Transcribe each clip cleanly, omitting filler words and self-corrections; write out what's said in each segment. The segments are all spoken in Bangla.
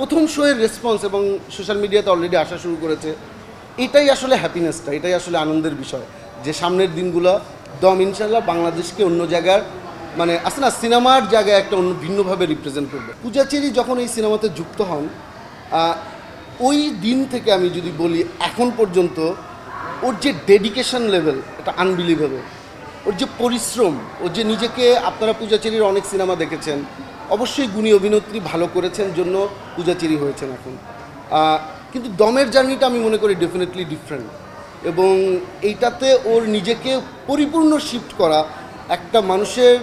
প্রথম শোয়ের রেসপন্স এবং সোশ্যাল মিডিয়াতে অলরেডি আসা শুরু করেছে। এটাই আসলে হ্যাপিনেসটা, এটাই আসলে আনন্দের বিষয় যে সামনের দিনগুলো দম ইনশাল্লাহ বাংলাদেশকে অন্য জায়গার মানে আছে না সিনেমার জায়গায় একটা অন্য ভিন্নভাবে রিপ্রেজেন্ট করবে। পূজাচেরি যখন এই সিনেমাতে যুক্ত হন ওই দিন থেকে আমি যদি বলি এখন পর্যন্ত ওর যে ডেডিকেশন লেভেল এটা আনবিলিভেবল। ওর যে পরিশ্রম, ওর যে নিজেকে আপনারা পূজাচেরির অনেক সিনেমা দেখেছেন, অবশ্যই গুণী অভিনেত্রী ভালো করেছেন জন্য পূজাচেরি হয়েছেন এখন, কিন্তু দমের জার্নিটা আমি মনে করি ডেফিনেটলি ডিফারেন্ট এবং এইটাতে ওর নিজেকে পরিপূর্ণ শিফট করা একটা মানুষের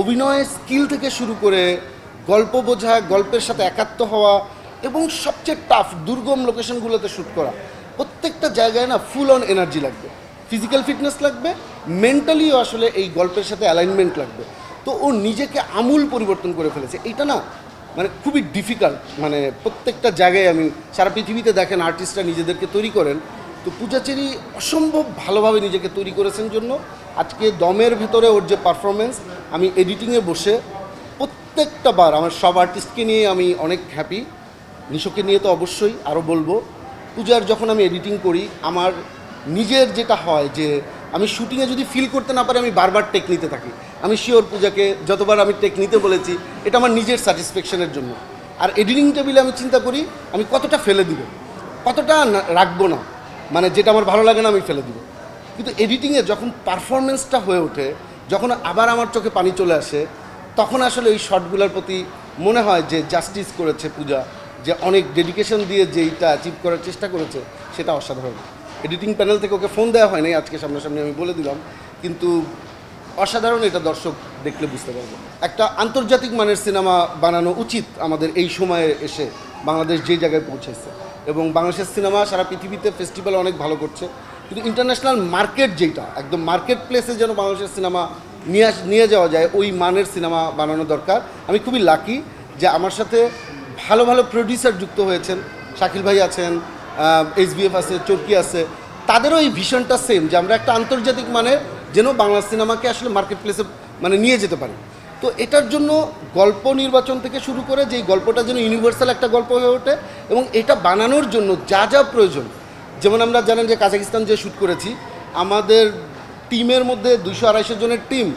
অভিনয় স্কিল থেকে শুরু করে গল্প বোঝা, গল্পের সাথে একাত্ম হওয়া এবং সবচেয়ে টাফ দুর্গম লোকেশনগুলোতে শ্যুট করা, প্রত্যেকটা জায়গায় না ফুল অন এনার্জি লাগবে, ফিজিক্যাল ফিটনেস লাগবে, মেন্টালিও আসলে এই গল্পের সাথে অ্যালাইনমেন্ট লাগবে। তো ও নিজেকে আমূল পরিবর্তন করে ফেলেছে। এইটা না মানে খুবই ডিফিকাল্ট, মানে প্রত্যেকটা জায়গায় আমি সারা পৃথিবীতে দেখেন আর্টিস্টরা নিজেদেরকে তৈরি করেন, তো পূজাচেরি অসম্ভব ভালোভাবে নিজেকে তৈরি করেছেন জন্য আজকে দমের ভেতরে ওর যে পারফরমেন্স, আমি এডিটিংয়ে বসে প্রত্যেকটা বার আমার সব আর্টিস্টকে নিয়ে আমি অনেক হ্যাপি, নিশোকে নিয়ে তো অবশ্যই আরও বলবো। পূজার যখন আমি এডিটিং করি আমার নিজের যেটা হয় যে আমি শুটিংয়ে যদি ফিল করতে না পারি আমি বারবার টেক নিতে থাকি। আমি শিওর পূজাকে যতবার আমি টেক নিতে বলেছি এটা আমার নিজের স্যাটিসফ্যাকশনের জন্য। আর এডিটিং টেবিলে আমি চিন্তা করি আমি কতটা ফেলে দিব, কতটা রাখবো না, মানে যেটা আমার ভালো লাগে না আমি ফেলে দিব। কিন্তু এডিটিংয়ে যখন পারফরমেন্সটা হয়ে ওঠে, যখন আবার আমার চোখে পানি চলে আসে, তখন আসলে এই শটগুলোর প্রতি মনে হয় যে জাস্টিস করেছে পূজা, যে অনেক ডেডিকেশন দিয়ে যেইটা অ্যাচিভ করার চেষ্টা করেছে সেটা অসাধারণ। এডিটিং প্যানেল থেকে ওকে ফোন দেওয়া হয় নাই আজকে সামনাসামনি, আমি বলে দিলাম, কিন্তু অসাধারণ, এটা দর্শক দেখলে বুঝতে পারবে। একটা আন্তর্জাতিক মানের সিনেমা বানানো উচিত আমাদের এই সময়ে এসে, বাংলাদেশ যে জায়গায় পৌঁছেছে এবং বাংলাদেশের সিনেমা সারা পৃথিবীতে ফেস্টিভ্যাল অনেক ভালো করছে, কিন্তু ইন্টারন্যাশনাল মার্কেট যেটা একদম মার্কেট প্লেসে যেন বাংলাদেশের সিনেমা নিয়ে যাওয়া যায় ওই মানের সিনেমা বানানো দরকার। আমি খুবই লাকি যে আমার সাথে ভালো ভালো প্রডিউসার যুক্ত হয়েছেন, শাকিল ভাই আছেন, SBF আছে, চরকি আছে, তাদেরও এই ভিশনটা সেম যে আমরা একটা আন্তর্জাতিক মানের যেন বাংলা সিনেমাকে আসলে মার্কেট প্লেসে মানে নিয়ে যেতে পারি। তো এটার জন্য গল্প নির্বাচন থেকে শুরু করে যেই গল্পটা যেন ইউনিভার্সাল একটা গল্প হয়ে ওঠে এবং এটা বানানোর জন্য যা যা প্রয়োজন, যেমন আমরা জানেন যে কাজাকিস্তান যে শ্যুট করেছি, আমাদের টিমের মধ্যে 200-250 জনের টিম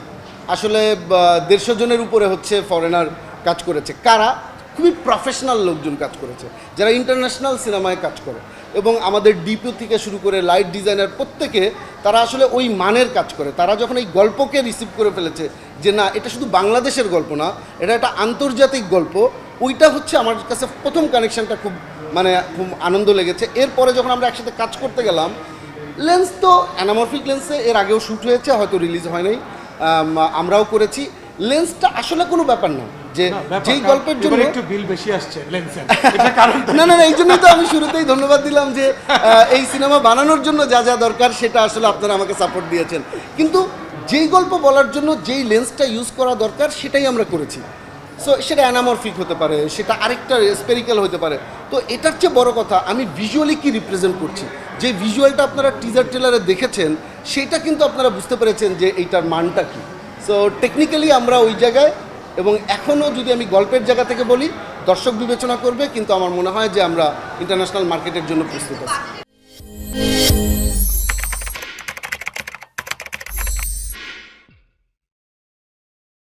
আসলে 150 জনের উপরে হচ্ছে ফরেনার কাজ করেছে। কারা? খুবই প্রফেশনাল লোকজন কাজ করেছে যারা ইন্টারন্যাশনাল সিনেমায় কাজ করে, এবং আমাদের ডিপিও থেকে শুরু করে লাইট ডিজাইনার প্রত্যেকে তারা আসলে ওই মানের কাজ করে। তারা যখন এই গল্পকে রিসিভ করে ফেলেছে যে না এটা শুধু বাংলাদেশের গল্প না, এটা একটা আন্তর্জাতিক গল্প, ওইটা হচ্ছে আমার কাছে প্রথম কানেকশানটা খুব মানে খুব আনন্দ লেগেছে। এরপরে যখন আমরা একসাথে কাজ করতে গেলাম, লেন্স তো অ্যানামরফিক লেন্সে এর আগেও শ্যুট হয়েছে, হয়তো রিলিজ হয় নাই, আমরাও করেছি। লেন্সটা আসলে কোনো ব্যাপার না, যে যেই গল্পের জন্য একটু বিল বেশি আসছে লেন্সের, এটা কারণ না না এই জন্যই তো আমি শুরুতেই ধন্যবাদ দিলাম যে এই সিনেমা বানানোর জন্য যা যা দরকার সেটা আসলে আপনারা আমাকে সাপোর্ট দিয়েছেন, কিন্তু যেই গল্প বলার জন্য যেই লেন্সটা ইউজ করা দরকার সেটাই আমরা করেছি। সো সেটা অ্যানামরফিক হতে পারে, সেটা আরেকটা স্পেরিক্যাল হতে পারে। তো এটার চেয়ে বড় কথা আমি ভিজুয়ালি কি রিপ্রেজেন্ট করছি, যে ভিজুয়ালটা আপনারা টিজার ট্রেলারে দেখেছেন সেটা কিন্তু আপনারা বুঝতে পেরেছেন যে এইটার মানটা কী। সো টেকনিক্যালি আমরা ওই জায়গায়, এবং এখনও যদি আমি গল্পের জায়গা থেকে বলি দর্শক বিবেচনা করবে, কিন্তু আমার মনে হয় যে আমরা ইন্টারন্যাশনাল মার্কেটের জন্য প্রস্তুত আছি।